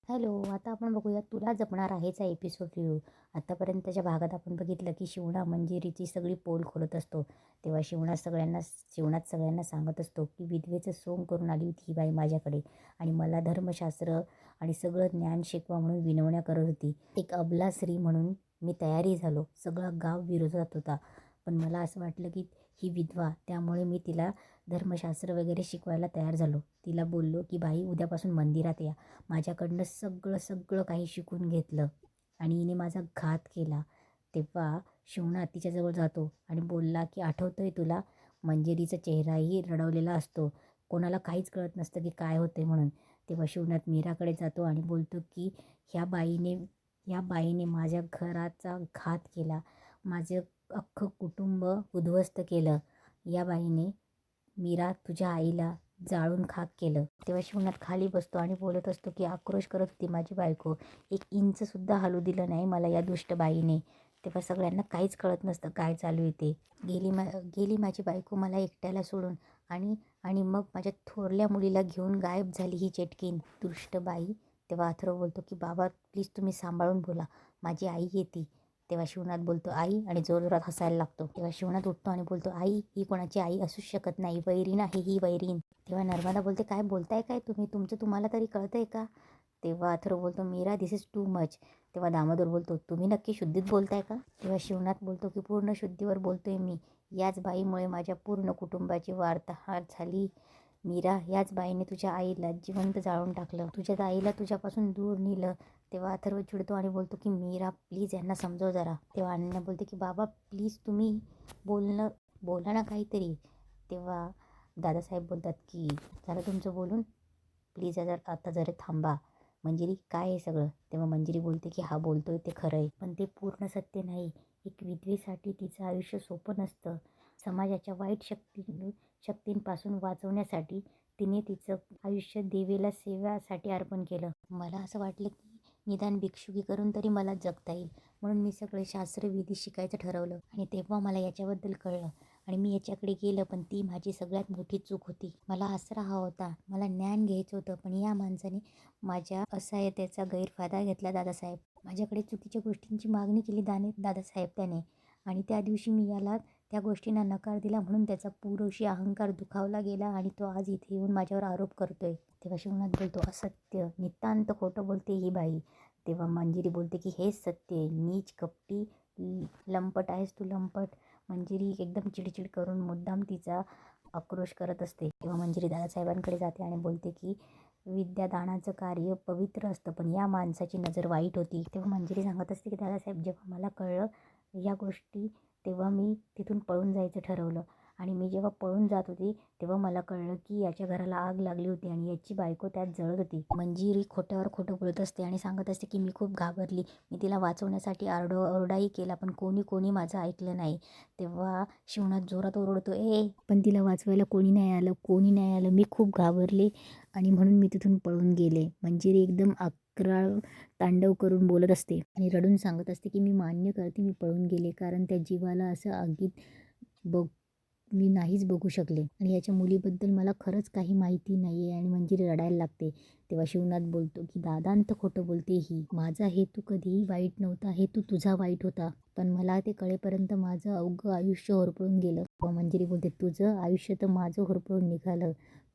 Hello, आता आपण बघूया तुला जपणार आहेचा एपिसोड रिव्ह्यू. आत्तापर्यंतच्या भागात आपण बघितलं की शिवणा मंजिरीची सगळी पोल खोलत असतो. तेव्हा शिवणात सगळ्यांना सांगत असतो की विधवेचं सोंग करून आली होती ही बाई माझ्याकडे आणि मला धर्मशास्त्र आणि सगळं ज्ञान शिकवा म्हणून विनवण्या करत होती. एक अबला स्त्री म्हणून मी तयारी झालो. सगळं गाव विरोधात होता, पण मला असं वाटलं की ही विधवा, त्यामुळे मी तिला धर्मशास्त्र वगैरे शिकवायला तयार झालो. तिला बोललो की बाई उद्यापासून मंदिरात या. माझ्याकडनं सगळं सगळं काही शिकून घेतलं आणि हिने माझा घात केला. तेव्हा शिवनाथ तिच्याजवळ जातो आणि बोलला की आठवतंय तुला, मंजिरीचा चेहराही रडवलेला असतो, कोणाला काहीच कळत नसतं की काय होते म्हणून. तेव्हा शिवनाथ मीराकडे जातो आणि बोलतो की ह्या बाईने माझ्या घराचा घात केला, माझं अख्खं कुटुंब उद्ध्वस्त केलं. या बाईने मीरा तुझ्या आईला जाळून खाक केलं. तेव्हा शिवनाथ खाली बसतो आणि बोलत असतो की आक्रोश करत होती माझी बायको, 1 इंचसुद्धा हलू दिलं नाही मला या दुष्ट बाईने. तेव्हा सगळ्यांना काहीच कळत नसतं काय चालू आहे ते. गेली माझी बायको मला एकट्याला सोडून, आणि आणि मग माझ्या थोरल्या मुलीला घेऊन गायब झाली ही चेटकीन दुष्ट बाई. तेव्हा अथर्व बोलतो की बाबा प्लीज तुम्ही सांभाळून बोला, माझी आई येते. तेव्हा शिवनाथ बोलतो आई, आणि जोरजोरात हसायला लागतो. तेव्हा शिवनाथ उठतो आणि बोलतो आई ही कोणाची आई असूच शकत नाही, वैरीण आहे ही, वैरीण. तेव्हा नर्मदा बोलते काय बोलताय काय तुम्ही, तुम्हाला तरी कळतंय का. तेव्हा अथर्व बोलतो मीरा दिस इज टू मच. तेव्हा दामोदर बोलतो तुम्ही नक्की शुद्धीत बोलताय का. तेव्हा शिवनाथ बोलतो की पूर्ण शुद्धीवर बोलतोय मी. याच बाईमुळे माझ्या पूर्ण कुटुंबाची वार्ताहर झाली. मीरा, याच बाईने तुझ्या आईला जिवंत जाळून टाकलं, तुझ्या आईला तुझ्यापासून दूर नेलं. तेव्हा अथर्व चिडतो आणि बोलतो की मीरा प्लीज यांना समजव जरा. तेव्हा अनन्या बोलते की बाबा प्लीज तुम्ही बोला ना काहीतरी. तेव्हा दादासाहेब बोलतात की झालं तुमचं बोलून, प्लीज आता जरा थांबा. मंजिरी काय आहे सगळं. तेव्हा मंजिरी बोलते की हा बोलतोय ते खरं आहे, पण ते पूर्ण सत्य नाही. एक विधवेसाठी तिचं आयुष्य सोपं नसतं. समाजाच्या वाईट शक्तींपासून वाचवण्यासाठी तिने तिचं आयुष्य देवीला सेवासाठी अर्पण केलं. मला असं वाटलं की निदान भिक्षुकी करून तरी मला जगता येईल, म्हणून मी सगळे शास्त्रविधी शिकायचं ठरवलं. आणि तेव्हा मला याच्याबद्दल कळलं आणि मी याच्याकडे गेलं, पण ती माझी सगळ्यात मोठी चूक होती. मला आसरा हवा होता, मला ज्ञान घ्यायचं होतं, पण या माणसाने माझ्या असहाय्यतेचा गैरफायदा घेतला. दादासाहेब, माझ्याकडे चुकीच्या गोष्टींची मागणी केली दादासाहेब त्याने, आणि त्या दिवशी मी याला त्या गोष्टींना नकार दिला, म्हणून त्याचा पुरुषी अहंकार दुखावला गेला आणि तो आज इथे येऊन माझ्यावर आरोप करतोय. तेव्हा शिवनाथ बोलतो असत्य, नितांत खोटं बोलते ही बाई. तेव्हा मंजिरी बोलते की हेच सत्य आहे, नीच कपटी लंपट आहेस तू, लंपट. मंजिरी एकदम चिडचिड करून मुद्दाम तिचा आक्रोश करत असते. तेव्हा मंजिरी दादासाहेबांकडे जाते आणि बोलते की विद्यादानाचं कार्य पवित्र असतं, पण या माणसाची नजर वाईट होती. तेव्हा मंजिरी सांगत असते की दादासाहेब जेव्हा मला कळलं या गोष्टी, तेव्हा मी तिथून पळून जायचं ठरवलं, आणि मी जेव्हा पळून जात होती तेव्हा मला कळलं की याच्या घराला आग लागली होती आणि याची बायको त्यात जळत होती. मंजिरी खोट्यावर खोटं बोलत असते आणि सांगत असते की मी खूप घाबरली, मी तिला वाचवण्यासाठी ओरडाही केला, पण कोणी माझं ऐकलं नाही. तेव्हा शिवनाथ जोरात ओरडतो पण तिला वाचवायला कोणी नाही आलं, मी खूप घाबरले आणि म्हणून मी तिथून पळून गेले. मंजिरी एकदम अक्राळ तांडव करून बोलत असते आणि रडून सांगत असते की मी मान्य करते मी पळून गेले, कारण त्या जीवाला असं आगीत मी नाहीच बघू शकले, आणि याच्या मुलीबद्दल मला खरंच काही माहिती नाही आहे. आणि मंजिरी रडायला लागते. तेव्हा शिवनाथ बोलतो की दादांत खोटं बोलते ही, माझा हेतू कधीही वाईट नव्हता, हेतू तुझा वाईट होता, पण मला ते कळेपर्यंत माझं अवघं आयुष्य होरपळून गेलं. मंजिरी बोलते तुझं आयुष्य तर माझं होरपळून निघालं,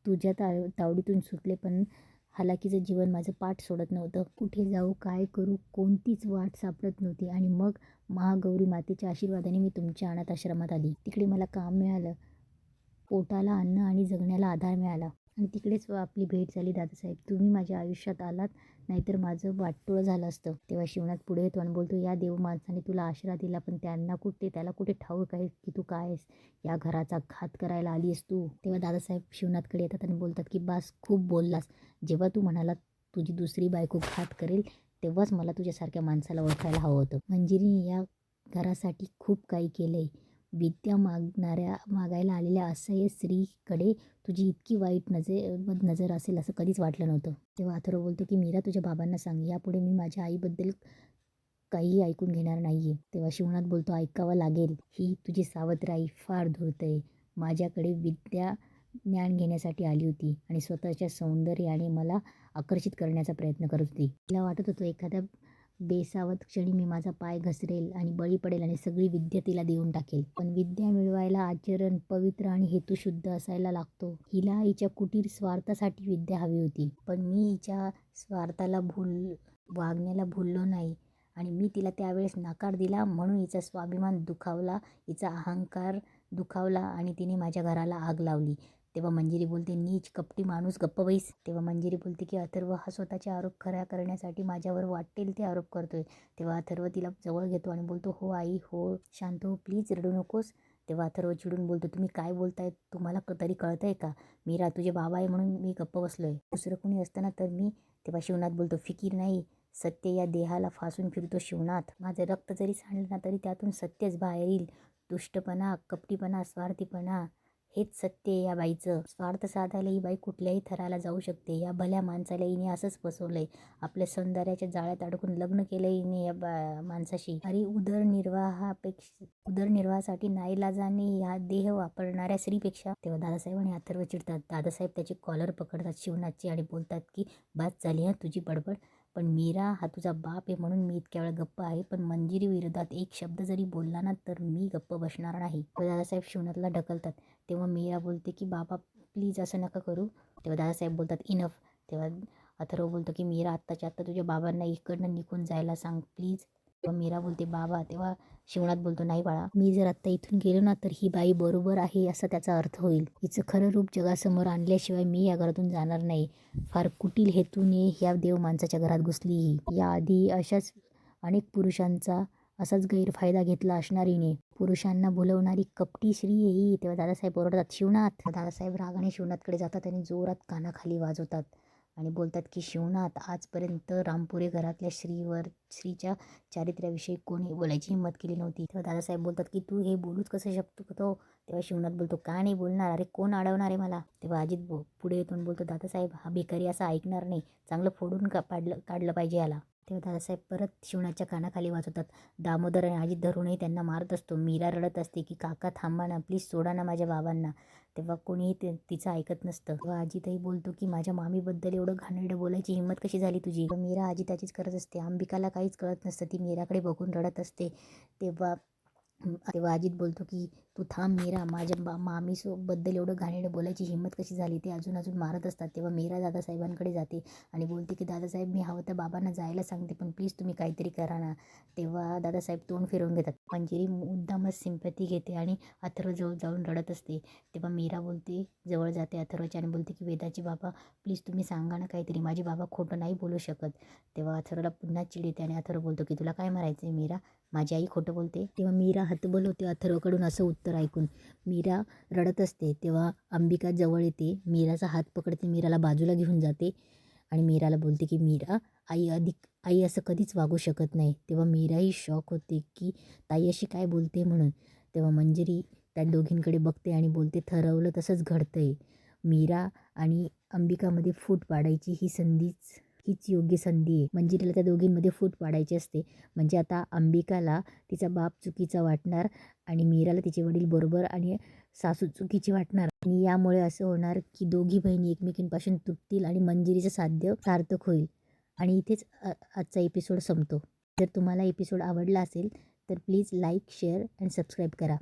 तुझ्या तावडीतून सुटले, पण हालाकीचं जीवन माझं पाठ सोडत नव्हतं. कुठे जाऊ, काय करू, कोणतीच वाट सापडत नव्हती. आणि मग महागौरी मातेच्या आशीर्वादाने मी तुमच्या अनाथ आश्रमात आली. तिकडे मला काम मिळालं, पोटाला अन्न आणि जगण्याला आधार मिळाला, आणि तिकडेच आपली भेट झाली. दादासाहेब तुम्ही माझ्या आयुष्यात आलात, नाहीतर माझं वाटोळं झालं असतं. तेव्हा शिवनाथ पुढे येतो आणि बोलतो या देव माणसाने तुला आश्रा दिला, पण त्याला कुठे ठाऊक आहे की तू काय आहेस, या घराचा घात करायला आली आहेस तू. तेव्हा दादासाहेब शिवनाथकडे येतात आणि बोलतात की बास खूप बोललास, जेव्हा तू म्हणाला तुझी दुसरी बायको घात करेल, तेव्हाच मला तुझ्यासारख्या माणसाला ओळखायला हवं होतं. मंजिरीने या घरासाठी खूप काही केलंय, विद्या मागायला आलेल्या असह्य स्त्रीकडे तुझी इतकी वाईट नजर असेल असं कधीच वाटलं नव्हतं. तेव्हा अथर्व बोलतो की मीरा तुझ्या बाबांना सांग, यापुढे मी माझ्या आईबद्दल काहीही ऐकून घेणार नाहीये. तेव्हा शिवनाथ बोलतो ऐकावं लागेल, ही तुझी सावत्र फार धूर्त आहे, माझ्याकडे विद्या ज्ञान घेण्यासाठी आली होती आणि स्वतःच्या सौंदर्याने मला आकर्षित करण्याचा प्रयत्न करत होती. तिला वाटत होतं एखाद्या बेसावध क्षणी मी माझा पाय घसरेल आणि बळी पडेल आणि सगळी विद्या तिला देऊन टाकेल. पण विद्या मिळवायला आचरण पवित्र आणि हेतुशुद्ध असायला लागतो. हिला हिच्या कुटील स्वार्थासाठी विद्या हवी होती, पण मी हिच्या स्वार्थाला वागण्याला भुललो नाही आणि मी तिला त्यावेळेस नकार दिला, म्हणून हिचा स्वाभिमान दुखावला, हिचा अहंकार दुखावला आणि तिने माझ्या घराला आग लावली. तेव्हा मंजिरी बोलते, नीच कपटी माणूस, गप्प बैस. तेव्हा मंजिरी बोलते की अथर्व हा स्वतःचे आरोप खऱ्या करण्यासाठी माझ्यावर वाटेल ते आरोप करतोय. तेव्हा अथर्व तिला जवळ घेतो आणि बोलतो, हो आई हो, शांत हो, प्लीज रडू नकोस. तेव्हा अथर्व चिडून बोलतो, तुम्ही काय बोलताय, तुम्हाला तरी कळतंय का? मीरा तुझे बाबा आहे म्हणून मी गप्प बसलोय, दुसरं कोणी असताना तर मी. तेव्हा शिवनाथ बोलतो, फिकीर नाही, सत्य या देहाला फासून फिरतो शिवनाथ. माझं रक्त जरी सांडलं ना तरी त्यातून सत्यच बाहेर येईल. दुष्टपणा, कपटीपणा, स्वार्थीपणा हेच सत्य आहे या बाईचं. स्वार्थ साधायला ही बाई कुठल्याही थराला जाऊ शकते. या भल्या माणसाला हिने असंच फसवलंय. आपल्या सौंदर्याच्या जाळ्यात अडकून लग्न केलं हिने या माणसाशी. अरे उदरनिर्वाहासाठी नाईलाजाने हा देह वापरणाऱ्या स्त्रीपेक्षा. तेव्हा दादासाहेब आणि अथर्व चिडतात. दादासाहेब त्याची कॉलर पकडतात शिवनाथची आणि बोलतात की बात झाली तुझी बडबड. पण मीरा हा तुझा बाप आहे म्हणून मी इतक्या वेळ गप्प आहे, पण मंजिरी विरोधात एक शब्द जरी बोलला ना तर मी गप्प बसणार नाही. दादासाहेब शिवनाथला ढकलतात. तेव्हा मीरा बोलते की बाबा प्लीज असं नका करू. तेव्हा दादासाहेब बोलतात इनफ. तेव्हा अथर्व बोलतो की मीरा आत्ताच्या आत्ता तुझ्या बाबांना इकडनं निघून जायला सांग प्लीज. तेव्हा मीरा बोलते बाबा. तेव्हा शिवनाथ बोलतो, नाही बाळा, मी जर आत्ता इथून गेलो ना तर ही बाई बरोबर आहे असा त्याचा अर्थ होईल. हिचं खरं रूप जगासमोर आणल्याशिवाय मी या घरातून जाणार नाही. फार कुटील हेतूने ह्या देव माणसाच्या घरात घुसली ही. याआधी अशाच अनेक पुरुषांचा असाच गैरफायदा घेतला असणार हिने. पुरुषांना भुलवणारी कपटी श्री आहे ही. तेव्हा दादासाहेब ओरडतात शिवनाथ. दादासाहेब रागाने शिवनाथकडे जातात आणि जोरात कानाखाली वाजवतात आणि बोलतात की शिवनाथ, आजपर्यंत रामपुरे घरातल्या स्त्रीच्या चारित्र्याविषयी कोणी बोलायची हिंमत केली नव्हती. तेव्हा दादासाहेब बोलतात की तू हे बोलूच कसं शकतो? तेव्हा शिवनाथ बोलतो, का नाही बोलणार, अरे कोण अडवणार आहे मला? तेव्हा अजित पुढे येतून बोलतो, दादासाहेब हा भिकारी असं ऐकणार नाही, चांगलं फोडून काढलं पाहिजे याला. तेव्हा दादासाहेब परत शिवनाथच्या कानाखाली वाजवतात. दामोदर आणि अजित धरूनही त्यांना मारत असतो. मीरा रडत असते की काका थांबा ना, प्लीज सोडा ना माझ्या बाबांना. तेव्हा कोणीही तिचं ऐकत नसतं. तेव्हा अजितही बोलतो की माझ्या मामीबद्दल एवढं घाणेरडं बोलायची हिंमत कशी झाली तुझी? मीरा अजिताचीच करत असते. अंबिकाला काहीच कळत नसतं, ती मीराकडे बघून रडत असते. तेव्हा अजित बोलतो की तू थांब मीरा, माझ्या मामीबद्दल एवढं घाणेरडं बोलायची हिंमत कशी झाली? ते अजून मारत असतात. तेव्हा मीरा दादासाहेबांकडे जाते आणि बोलते की दादासाहेब, मी हवं तर बाबांना जायला सांगते, पण प्लीज तुम्ही काहीतरी करा ना. तेव्हा दादासाहेब तोंड फिरवून घेतात. मंजिरी मुद्दामच सिंपॅथी घेते आणि अथर्व जवळ जाऊन रडत असते. तेव्हा मीरा बोलते, जवळ जाते अथर्वच्या आणि बोलते की वेदाची बाबा प्लीज तुम्ही सांगा ना काहीतरी, माझे बाबा खोटं नाही बोलू शकत. तेव्हा अथर्वला पुन्हा चिड येते आणि अथर्व बोलतो की तुला काय मारायचं आहे मीरा, माझी आई खोटं बोलते? तेव्हा मीरा हतबल होते अथर्वकडून असं उत्तर ऐकून. मीरा रडत असते. तेव्हा अंबिका जवळ येते, मीराचा हात पकडते, मीराला बाजूला घेऊन जाते आणि मीराला बोलते की मीरा, आई असं कधीच वागू शकत नाही. तेव्हा मीराही शॉक होते की ताई अशी काय बोलते म्हणून. तेव्हा मंजिरी त्या दोघींकडे बघते आणि बोलते, ठरवलं तसंच घडतंय. मीरा आणि अंबिकामध्ये फूट पाडायची हीच योग्य संधी आहे. मंजिरीला त्या दोघींमध्ये फूट पाडायची असते. म्हणजे आता अंबिकाला तिचा बाप चुकीचा वाटणार आणि मीराला तिचे वडील बरोबर आणि सासू चुकीची वाटणार आणि यामुळे असं होणार की दोघी बहिणी एकमेकींपासून तुटतील आणि मंजिरीचं साध्य सार्थक होईल. आणि इथेच आजचा एपिसोड संपतो. जर तुम्हाला एपिसोड आवडला असेल तर please like, share and subscribe करा.